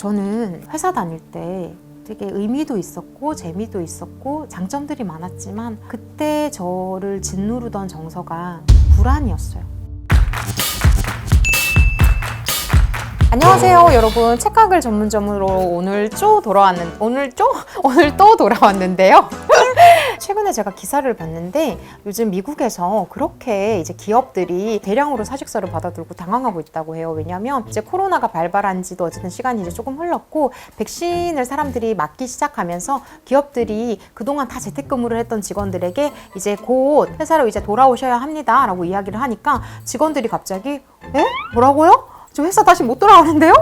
저는 회사 다닐 때 되게 의미도 있었고 재미도 있었고 장점들이 많았지만 그때 저를 짓누르던 정서가 불안이었어요. 안녕하세요 여러분, 책가글 전문점으로 오늘 또 돌아왔는데요. 최근에 제가 기사를 봤는데 요즘 미국에서 그렇게 이제 기업들이 대량으로 사직서를 받아들고 당황하고 있다고 해요. 왜냐하면 이제 코로나가 발발한 지도 어쨌든 시간이 이제 조금 흘렀고 백신을 사람들이 맞기 시작하면서 기업들이 그동안 다 재택근무를 했던 직원들에게 이제 곧 회사로 이제 돌아오셔야 합니다 라고 이야기를 하니까 직원들이 갑자기 뭐라고요? 저 회사 다시 못 돌아가는데요?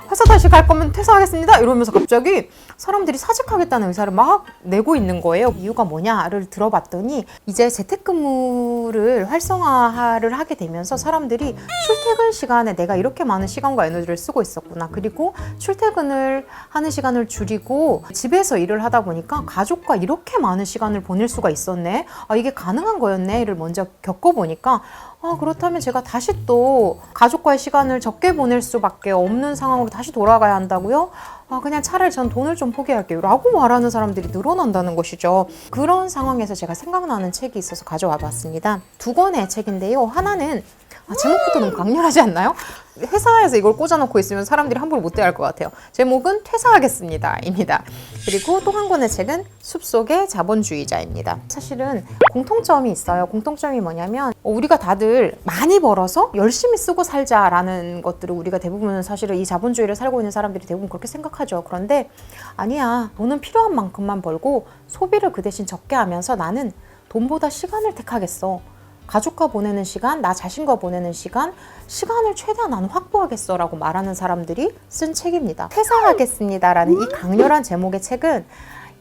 회사 다시 갈 거면 퇴사하겠습니다 이러면서 갑자기 사람들이 사직하겠다는 의사를 막 내고 있는 거예요. 이유가 뭐냐를 들어봤더니 이제 재택근무를 활성화를 하게 되면서 사람들이 출퇴근 시간에 내가 이렇게 많은 시간과 에너지를 쓰고 있었구나, 그리고 출퇴근을 하는 시간을 줄이고 집에서 일을 하다 보니까 가족과 이렇게 많은 시간을 보낼 수가 있었네, 이게 가능한 거였네를 먼저 겪어보니까 그렇다면 제가 다시 또 가족과의 시간을 적게 보낼 수밖에 없는 상황으로 다시 돌아가야 한다고요? 그냥 차라리 전 돈을 좀 포기할게요 라고 말하는 사람들이 늘어난다는 것이죠. 그런 상황에서 제가 생각나는 책이 있어서 가져와 봤습니다. 두 권의 책인데요. 하나는 제목부터 너무 강렬하지 않나요? 회사에서 이걸 꽂아놓고 있으면 사람들이 함부로 못 대할 것 같아요. 제목은 퇴사하겠습니다 입니다. 그리고 또 한 권의 책은 숲속의 자본주의자입니다. 사실은 공통점이 있어요. 공통점이 뭐냐면 우리가 다들 많이 벌어서 열심히 쓰고 살자라는 것들을 우리가 대부분 사실은 이 자본주의를 살고 있는 사람들이 대부분 그렇게 생각하죠. 그런데 아니야, 돈은 필요한 만큼만 벌고 소비를 그 대신 적게 하면서 나는 돈보다 시간을 택하겠어. 가족과 보내는 시간, 나 자신과 보내는 시간을 최대한 나는 확보하겠어 라고 말하는 사람들이 쓴 책입니다. 퇴사하겠습니다 라는 이 강렬한 제목의 책은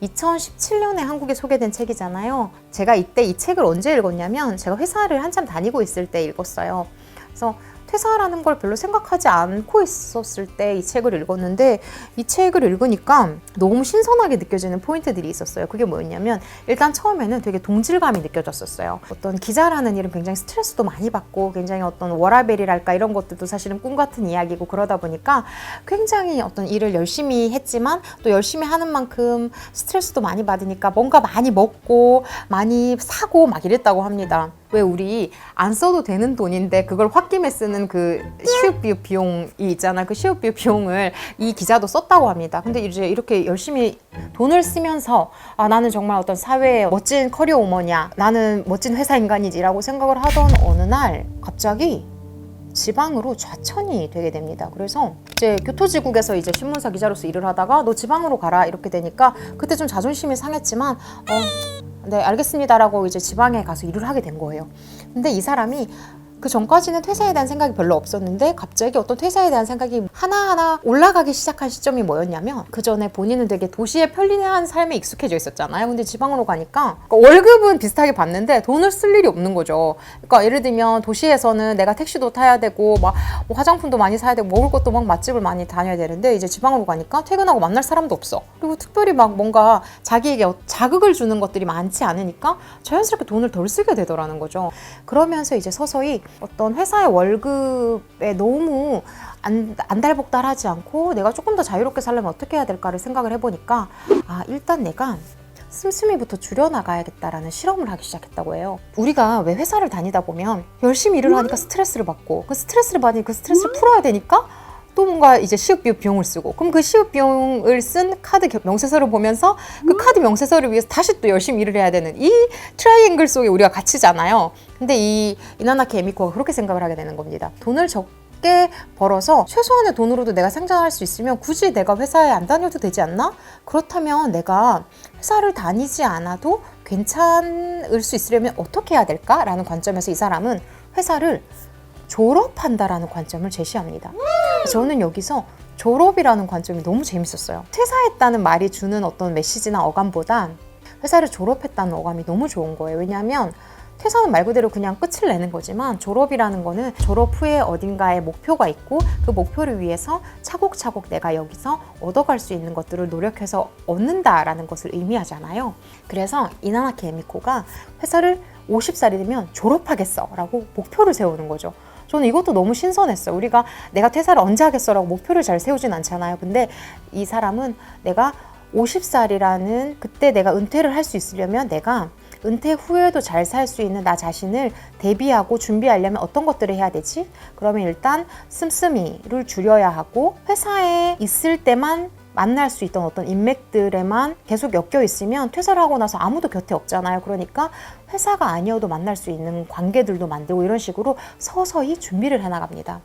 2017년에 한국에 소개된 책이잖아요. 제가 이때 이 책을 언제 읽었냐면 제가 회사를 한참 다니고 있을 때 읽었어요. 그래서 퇴사라는 걸 별로 생각하지 않고 있었을 때 이 책을 읽었는데 이 책을 읽으니까 너무 신선하게 느껴지는 포인트들이 있었어요. 그게 뭐였냐면 일단 처음에는 되게 동질감이 느껴졌었어요. 어떤 기자라는 일은 굉장히 스트레스도 많이 받고 굉장히 어떤 워라밸이랄까 이런 것들도 사실은 꿈 같은 이야기고 그러다 보니까 굉장히 어떤 일을 열심히 했지만 또 열심히 하는 만큼 스트레스도 많이 받으니까 뭔가 많이 먹고 많이 사고 막 이랬다고 합니다. 왜 우리 안 써도 되는 돈인데 그걸 홧김에 쓰는 그 시업비용 비용이 있잖아. 그 시업비용 비용을 이 기자도 썼다고 합니다. 근데 이제 이렇게 열심히 돈을 쓰면서 나는 정말 어떤 사회의 멋진 커리어 우먼이야, 나는 멋진 회사 인간이지라고 생각을 하던 어느 날 갑자기 지방으로 좌천이 되게 됩니다. 그래서 이제 교토지국에서 이제 신문사 기자로서 일을 하다가 너 지방으로 가라 이렇게 되니까 그때 좀 자존심이 상했지만 네 알겠습니다라고 이제 지방에 가서 일을 하게 된 거예요. 근데 이 사람이 그 전까지는 퇴사에 대한 생각이 별로 없었는데 갑자기 어떤 퇴사에 대한 생각이 하나하나 올라가기 시작한 시점이 뭐였냐면 그 전에 본인은 되게 도시의 편리한 삶에 익숙해져 있었잖아요. 근데 지방으로 가니까 월급은 비슷하게 받는데 돈을 쓸 일이 없는 거죠. 그러니까 예를 들면 도시에서는 내가 택시도 타야 되고 막 화장품도 많이 사야 되고 먹을 것도 막 맛집을 많이 다녀야 되는데 이제 지방으로 가니까 퇴근하고 만날 사람도 없어. 그리고 특별히 막 뭔가 자기에게 자극을 주는 것들이 많지 않으니까 자연스럽게 돈을 덜 쓰게 되더라는 거죠. 그러면서 이제 서서히 어떤 회사의 월급에 너무 안달복달하지 않고 내가 조금 더 자유롭게 살려면 어떻게 해야 될까를 생각을 해보니까 일단 내가 씀씀이부터 줄여나가야겠다라는 실험을 하기 시작했다고 해요. 우리가 왜 회사를 다니다 보면 열심히 일을 하니까 스트레스를 받고 그 스트레스를 받으니 그 스트레스를 풀어야 되니까 또 뭔가 이제 시업비용을 쓰고 그럼 그 시업비용을 쓴 카드 명세서를 보면서 그 카드 명세서를 위해서 다시 또 열심히 일을 해야 되는 이 트라이앵글 속에 우리가 갇히잖아요. 근데 이 이나나키 에미코가 그렇게 생각을 하게 되는 겁니다. 돈을 적게 벌어서 최소한의 돈으로도 내가 생존할 수 있으면 굳이 내가 회사에 안 다녀도 되지 않나? 그렇다면 내가 회사를 다니지 않아도 괜찮을 수 있으려면 어떻게 해야 될까? 라는 관점에서 이 사람은 회사를 졸업한다라는 관점을 제시합니다. 저는 여기서 졸업이라는 관점이 너무 재밌었어요. 퇴사했다는 말이 주는 어떤 메시지나 어감보다 회사를 졸업했다는 어감이 너무 좋은 거예요. 왜냐하면 퇴사는 말 그대로 그냥 끝을 내는 거지만 졸업이라는 거는 졸업 후에 어딘가에 목표가 있고 그 목표를 위해서 차곡차곡 내가 여기서 얻어갈 수 있는 것들을 노력해서 얻는다라는 것을 의미하잖아요. 그래서 이나나키 에미코가 회사를 50살이 되면 졸업하겠어 라고 목표를 세우는 거죠. 저는 이것도 너무 신선했어요. 우리가 내가 퇴사를 언제 하겠어라고 목표를 잘 세우진 않잖아요. 근데 이 사람은 내가 50살이라는 그때 내가 은퇴를 할 수 있으려면 내가 은퇴 후에도 잘 살 수 있는 나 자신을 대비하고 준비하려면 어떤 것들을 해야 되지? 그러면 일단 씀씀이를 줄여야 하고 회사에 있을 때만 만날 수 있던 어떤 인맥들에만 계속 엮여 있으면 퇴사를 하고 나서 아무도 곁에 없잖아요. 그러니까 회사가 아니어도 만날 수 있는 관계들도 만들고 이런 식으로 서서히 준비를 해나갑니다.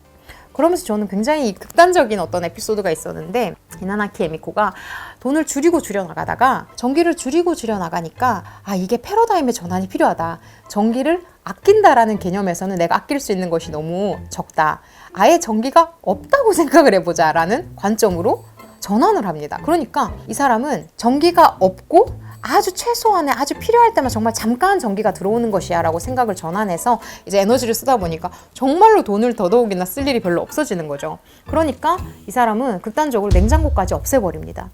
그러면서 저는 굉장히 극단적인 어떤 에피소드가 있었는데 이나나키 에미코가 돈을 줄이고 줄여나가다가 전기를 줄이고 줄여나가니까 이게 패러다임의 전환이 필요하다. 전기를 아낀다라는 개념에서는 내가 아낄 수 있는 것이 너무 적다. 아예 전기가 없다고 생각을 해보자 라는 관점으로 전환을 합니다. 그러니까 이 사람은 전기가 없고 아주 최소한의 아주 필요할 때만 정말 잠깐 전기가 들어오는 것이야 라고 생각을 전환해서 이제 에너지를 쓰다 보니까 정말로 돈을 더더욱이나 쓸 일이 별로 없어지는 거죠. 그러니까 이 사람은 극단적으로 냉장고까지 없애버립니다.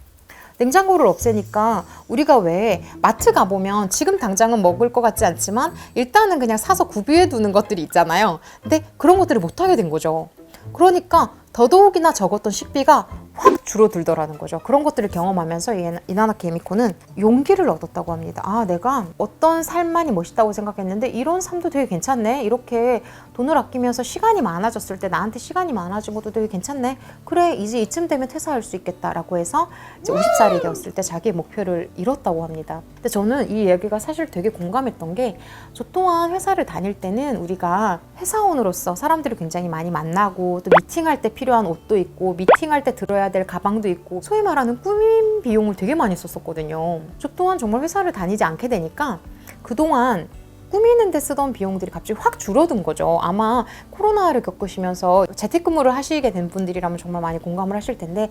냉장고를 없애니까 우리가 왜 마트 가보면 지금 당장은 먹을 것 같지 않지만 일단은 그냥 사서 구비해 두는 것들이 있잖아요. 근데 그런 것들을 못하게 된 거죠. 그러니까 더더욱이나 적었던 식비가 확 줄어들더라는 거죠. 그런 것들을 경험하면서 이나나키 에미코는 용기를 얻었다고 합니다. 내가 어떤 삶만이 멋있다고 생각했는데 이런 삶도 되게 괜찮네. 이렇게 돈을 아끼면서 시간이 많아졌을 때 나한테 시간이 많아진 것도 되게 괜찮네. 그래, 이제 이쯤 되면 퇴사할 수 있겠다라고 해서 이제 50살이 되었을 때 자기의 목표를 이뤘다고 합니다. 근데 저는 이 얘기가 사실 되게 공감했던 게 저 또한 회사를 다닐 때는 우리가 회사원으로서 사람들을 굉장히 많이 만나고 또 미팅할 때 필요한 옷도 있고 미팅할 때 들어야 될 가방도 있고 소위 말하는 꾸밈 비용을 되게 많이 썼었거든요. 저 또한 정말 회사를 다니지 않게 되니까 그동안 꾸미는 데 쓰던 비용들이 갑자기 확 줄어든 거죠. 아마 코로나를 겪으시면서 재택근무를 하시게 된 분들이라면 정말 많이 공감을 하실 텐데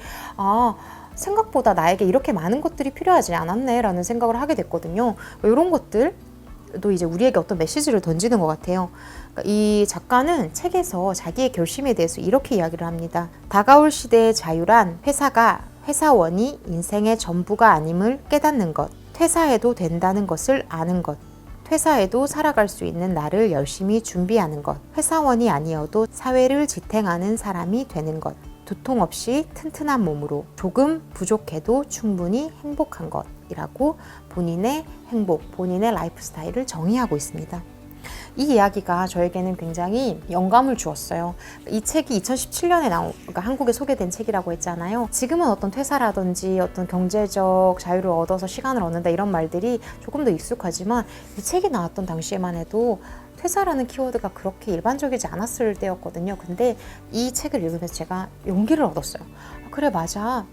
생각보다 나에게 이렇게 많은 것들이 필요하지 않았네 라는 생각을 하게 됐거든요. 이런 것들도 이제 우리에게 어떤 메시지를 던지는 것 같아요. 이 작가는 책에서 자기의 결심에 대해서 이렇게 이야기를 합니다. 다가올 시대의 자유란 회사원이 인생의 전부가 아님을 깨닫는 것, 퇴사해도 된다는 것을 아는 것, 퇴사해도 살아갈 수 있는 나를 열심히 준비하는 것, 회사원이 아니어도 사회를 지탱하는 사람이 되는 것, 두통 없이 튼튼한 몸으로 조금 부족해도 충분히 행복한 것이라고 본인의 행복, 본인의 라이프 스타일을 정의하고 있습니다. 이 이야기가 저에게는 굉장히 영감을 주었어요. 이 책이 2017년에 그러니까 한국에 소개된 책이라고 했잖아요. 지금은 어떤 퇴사라든지 어떤 경제적 자유를 얻어서 시간을 얻는다 이런 말들이 조금 더 익숙하지만 이 책이 나왔던 당시에만 해도 퇴사라는 키워드가 그렇게 일반적이지 않았을 때였거든요. 근데 이 책을 읽으면서 제가 용기를 얻었어요. 그래, 맞아.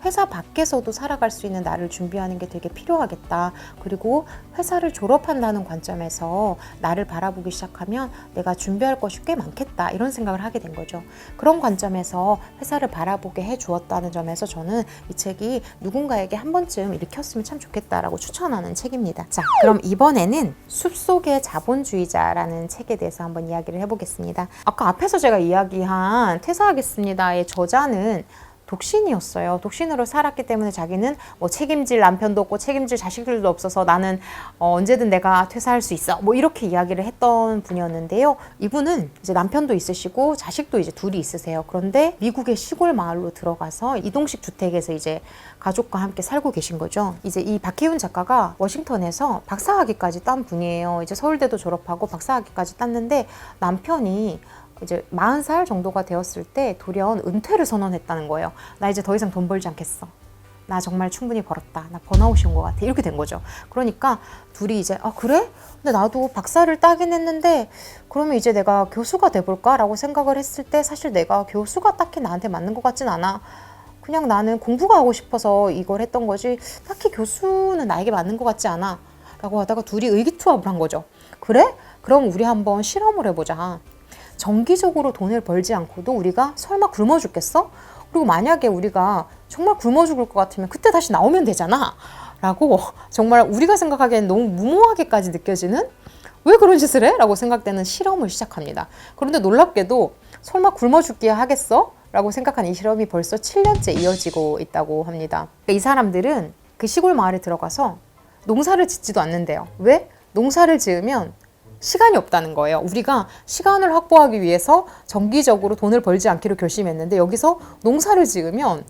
회사 밖에서도 살아갈 수 있는 나를 준비하는 게 되게 필요하겠다. 그리고 회사를 졸업한다는 관점에서 나를 바라보기 시작하면 내가 준비할 것이 꽤 많겠다. 이런 생각을 하게 된 거죠. 그런 관점에서 회사를 바라보게 해주었다는 점에서 저는 이 책이 누군가에게 한 번쯤 읽혔으면 참 좋겠다라고 추천하는 책입니다. 자, 그럼 이번에는 숲속의 자본주의자라는 책에 대해서 한번 이야기를 해보겠습니다. 아까 앞에서 제가 이야기한 퇴사하겠습니다의 저자는 독신이었어요. 독신으로 살았기 때문에 자기는 책임질 남편도 없고 책임질 자식들도 없어서 나는 언제든 내가 퇴사할 수 있어. 이렇게 이야기를 했던 분이었는데요. 이분은 이제 남편도 있으시고 자식도 이제 둘이 있으세요. 그런데 미국의 시골 마을로 들어가서 이동식 주택에서 이제 가족과 함께 살고 계신 거죠. 이제 이 박혜윤 작가가 워싱턴에서 박사학위까지 딴 분이에요. 이제 서울대도 졸업하고 박사학위까지 땄는데 남편이 이제 40살 정도가 되었을 때 돌연 은퇴를 선언했다는 거예요. 나 이제 더 이상 돈 벌지 않겠어. 나 정말 충분히 벌었다. 나 번아웃이 온 것 같아. 이렇게 된 거죠. 그러니까 둘이 이제 그래? 근데 나도 박사를 따긴 했는데 그러면 이제 내가 교수가 돼볼까? 라고 생각을 했을 때 사실 내가 교수가 딱히 나한테 맞는 것 같진 않아. 그냥 나는 공부가 하고 싶어서 이걸 했던 거지 딱히 교수는 나에게 맞는 것 같지 않아. 라고 하다가 둘이 의기투합을 한 거죠. 그래? 그럼 우리 한번 실험을 해보자. 정기적으로 돈을 벌지 않고도 우리가 설마 굶어 죽겠어? 그리고 만약에 우리가 정말 굶어 죽을 것 같으면 그때 다시 나오면 되잖아 라고 정말 우리가 생각하기엔 너무 무모하게까지 느껴지는 왜 그런 짓을 해? 라고 생각되는 실험을 시작합니다. 그런데 놀랍게도 설마 굶어 죽기야 하겠어? 라고 생각한 이 실험이 벌써 7년째 이어지고 있다고 합니다. 이 사람들은 그 시골 마을에 들어가서 농사를 짓지도 않는데요. 왜? 농사를 지으면 시간이 없다는 거예요. 우리가 시간을 확보하기 위해서 정기적으로 돈을 벌지 않기로 결심했는데 여기서 농사를 지으면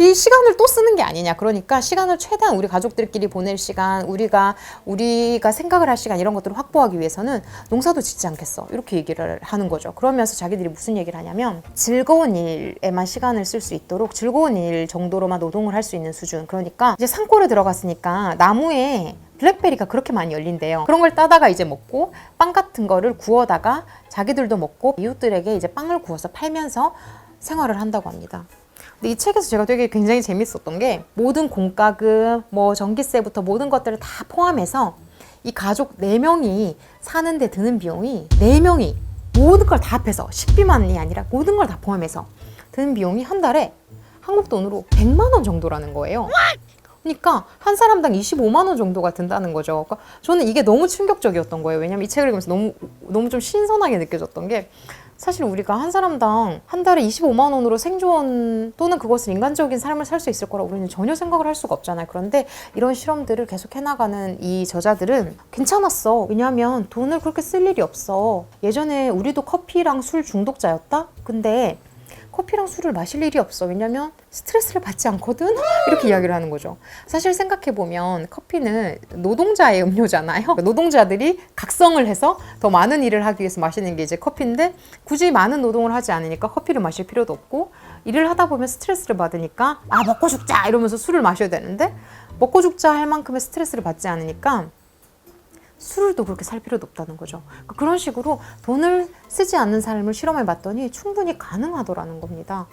이 시간을 또 쓰는 게 아니냐. 그러니까 시간을 최대한 우리 가족들끼리 보낼 시간, 우리가 생각을 할 시간 이런 것들을 확보하기 위해서는 농사도 짓지 않겠어. 이렇게 얘기를 하는 거죠. 그러면서 자기들이 무슨 얘기를 하냐면 즐거운 일에만 시간을 쓸 수 있도록 즐거운 일 정도로만 노동을 할 수 있는 수준. 그러니까 이제 산골에 들어갔으니까 나무에 블랙베리가 그렇게 많이 열린대요. 그런 걸 따다가 이제 먹고 빵 같은 거를 구워다가 자기들도 먹고 이웃들에게 이제 빵을 구워서 팔면서 생활을 한다고 합니다. 근데 이 책에서 제가 되게 굉장히 재밌었던 게 모든 공과금, 뭐 전기세부터 모든 것들을 다 포함해서 이 가족 4명이 사는데 드는 비용이 4명이 모든 걸 다 합해서 식비만이 아니라 모든 걸 다 포함해서 드는 비용이 한 달에 한국 돈으로 100만 원 정도라는 거예요. 그러니까 한 사람당 25만 원 정도가 든다는 거죠. 그러니까 저는 이게 너무 충격적이었던 거예요. 왜냐면 이 책을 읽으면서 너무 좀 신선하게 느껴졌던 게 사실 우리가 한 사람당 한 달에 25만 원으로 생존 또는 그것을 인간적인 삶을 살 수 있을 거라고 우리는 전혀 생각을 할 수가 없잖아요. 그런데 이런 실험들을 계속 해나가는 이 저자들은 괜찮았어. 왜냐하면 돈을 그렇게 쓸 일이 없어. 예전에 우리도 커피랑 술 중독자였다? 근데 커피랑 술을 마실 일이 없어. 왜냐면 스트레스를 받지 않거든? 이렇게 이야기를 하는 거죠. 사실 생각해보면 커피는 노동자의 음료잖아요. 노동자들이 각성을 해서 더 많은 일을 하기 위해서 마시는 게 이제 커피인데 굳이 많은 노동을 하지 않으니까 커피를 마실 필요도 없고 일을 하다 보면 스트레스를 받으니까 먹고 죽자 이러면서 술을 마셔야 되는데 먹고 죽자 할 만큼의 스트레스를 받지 않으니까 술을 또 그렇게 살 필요도 없다는 거죠. 그런 식으로 돈을 쓰지 않는 삶을 실험해 봤더니 충분히 가능하더라는 겁니다.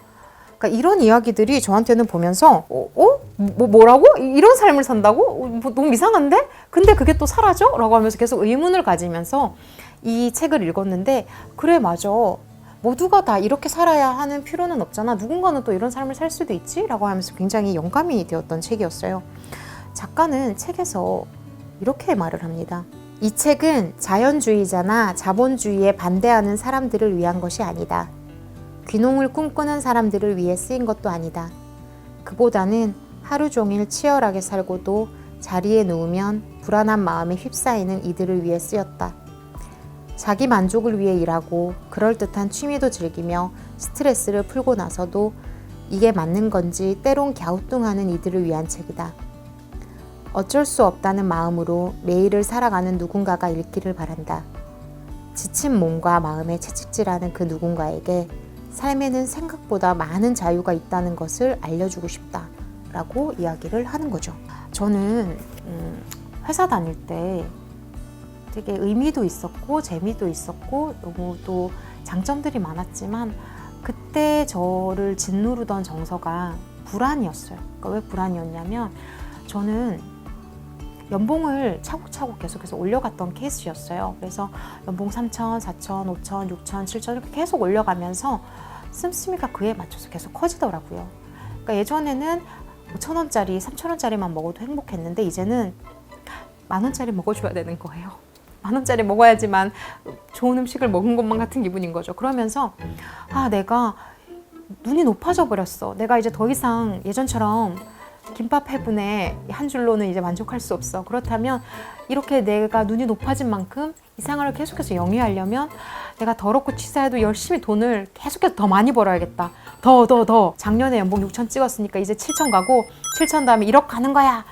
그러니까 이런 이야기들이 저한테는 보면서 뭐라고? 이런 삶을 산다고? 너무 이상한데? 근데 그게 또 사라져? 라고 하면서 계속 의문을 가지면서 이 책을 읽었는데 그래 맞아. 모두가 다 이렇게 살아야 하는 필요는 없잖아. 누군가는 또 이런 삶을 살 수도 있지? 라고 하면서 굉장히 영감이 되었던 책이었어요. 작가는 책에서 이렇게 말을 합니다. 이 책은 자연주의자나 자본주의에 반대하는 사람들을 위한 것이 아니다. 귀농을 꿈꾸는 사람들을 위해 쓰인 것도 아니다. 그보다는 하루 종일 치열하게 살고도 자리에 누우면 불안한 마음에 휩싸이는 이들을 위해 쓰였다. 자기 만족을 위해 일하고 그럴듯한 취미도 즐기며 스트레스를 풀고 나서도 이게 맞는 건지 때론 갸우뚱하는 이들을 위한 책이다. 어쩔 수 없다는 마음으로 매일을 살아가는 누군가가 읽기를 바란다. 지친 몸과 마음에 채찍질하는 그 누군가에게 삶에는 생각보다 많은 자유가 있다는 것을 알려주고 싶다 라고 이야기를 하는 거죠. 저는 회사 다닐 때 되게 의미도 있었고 재미도 있었고 너무 또 장점들이 많았지만 그때 저를 짓누르던 정서가 불안이었어요. 그러니까 왜 불안이었냐면 저는 연봉을 차곡차곡 계속해서 올려갔던 케이스였어요. 그래서 연봉 3천, 4천, 5천, 6천, 7천 이렇게 계속 올려가면서 씀씀이가 그에 맞춰서 계속 커지더라고요. 그러니까 예전에는 5,000원짜리, 3,000원짜리만 먹어도 행복했는데 이제는 10,000원짜리 먹어줘야 되는 거예요. 10,000원짜리 먹어야지만 좋은 음식을 먹은 것만 같은 기분인 거죠. 그러면서 내가 눈이 높아져 버렸어. 내가 이제 더 이상 예전처럼 김밥 해분에 한 줄로는 이제 만족할 수 없어. 그렇다면 이렇게 내가 눈이 높아진 만큼 이 생활을 계속해서 영위하려면 내가 더럽고 치사해도 열심히 돈을 계속해서 더 많이 벌어야겠다. 더. 작년에 연봉 6천 찍었으니까 이제 7천 가고 7천 다음에 1억 가는 거야.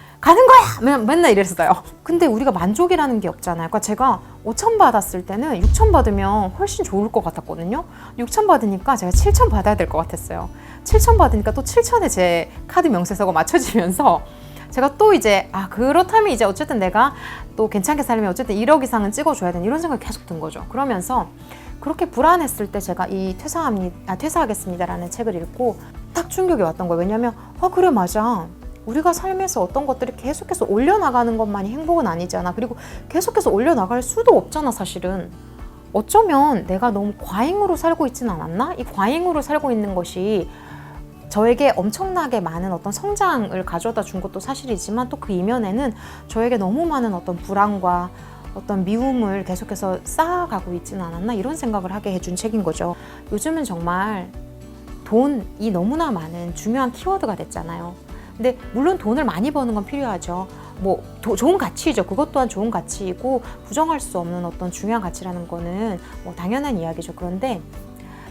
맨날 이랬어요. 근데 우리가 만족이라는 게 없잖아요. 그러니까 제가 5천 받았을 때는 6천 받으면 훨씬 좋을 것 같았거든요. 6천 받으니까 제가 7천 받아야 될 것 같았어요. 7천 받으니까 또 7천에 제 카드 명세서가 맞춰지면서 제가 또 이제 그렇다면 이제 어쨌든 내가 또 괜찮게 살면 어쨌든 1억 이상은 찍어줘야 되는 이런 생각이 계속 든 거죠. 그러면서 그렇게 불안했을 때 제가 이 퇴사하겠습니다라는 책을 읽고 딱 충격이 왔던 거예요. 왜냐면 그래 맞아. 우리가 삶에서 어떤 것들이 계속해서 올려나가는 것만이 행복은 아니잖아. 그리고 계속해서 올려나갈 수도 없잖아 사실은. 어쩌면 내가 너무 과잉으로 살고 있지는 않았나? 이 과잉으로 살고 있는 것이 저에게 엄청나게 많은 어떤 성장을 가져다 준 것도 사실이지만 또 그 이면에는 저에게 너무 많은 어떤 불안과 어떤 미움을 계속해서 쌓아가고 있지는 않았나? 이런 생각을 하게 해준 책인 거죠. 요즘은 정말 돈이 너무나 많은 중요한 키워드가 됐잖아요. 근데 물론 돈을 많이 버는 건 필요하죠. 뭐 좋은 가치이죠. 그것 또한 좋은 가치이고 부정할 수 없는 어떤 중요한 가치라는 거는 뭐 당연한 이야기죠. 그런데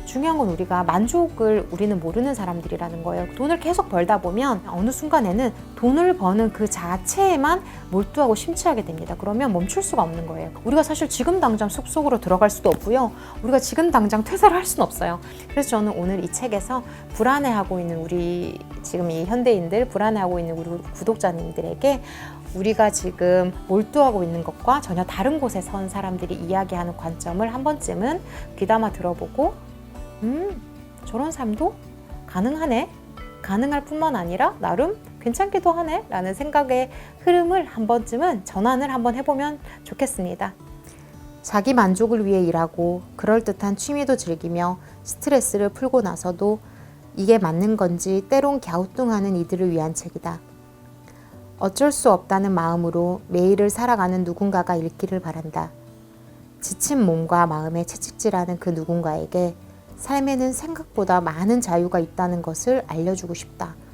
중요한 건 우리가 만족을 우리는 모르는 사람들이라는 거예요. 돈을 계속 벌다 보면 어느 순간에는 돈을 버는 그 자체에만 몰두하고 심취하게 됩니다. 그러면 멈출 수가 없는 거예요. 우리가 사실 지금 당장 숲속으로 들어갈 수도 없고요. 우리가 지금 당장 퇴사를 할 수는 없어요. 그래서 저는 오늘 이 책에서 불안해하고 있는 우리 지금 이 현대인들, 불안해하고 있는 우리 구독자님들에게 우리가 지금 몰두하고 있는 것과 전혀 다른 곳에 선 사람들이 이야기하는 관점을 한 번쯤은 귀담아 들어보고 저런 삶도 가능하네. 가능할 뿐만 아니라 나름 괜찮기도 하네 라는 생각의 흐름을 한 번쯤은 전환을 한번 해보면 좋겠습니다. 자기 만족을 위해 일하고 그럴듯한 취미도 즐기며 스트레스를 풀고 나서도 이게 맞는 건지 때론 갸우뚱하는 이들을 위한 책이다. 어쩔 수 없다는 마음으로 매일을 살아가는 누군가가 읽기를 바란다. 지친 몸과 마음에 채찍질하는 그 누군가에게 삶에는 생각보다 많은 자유가 있다는 것을 알려주고 싶다.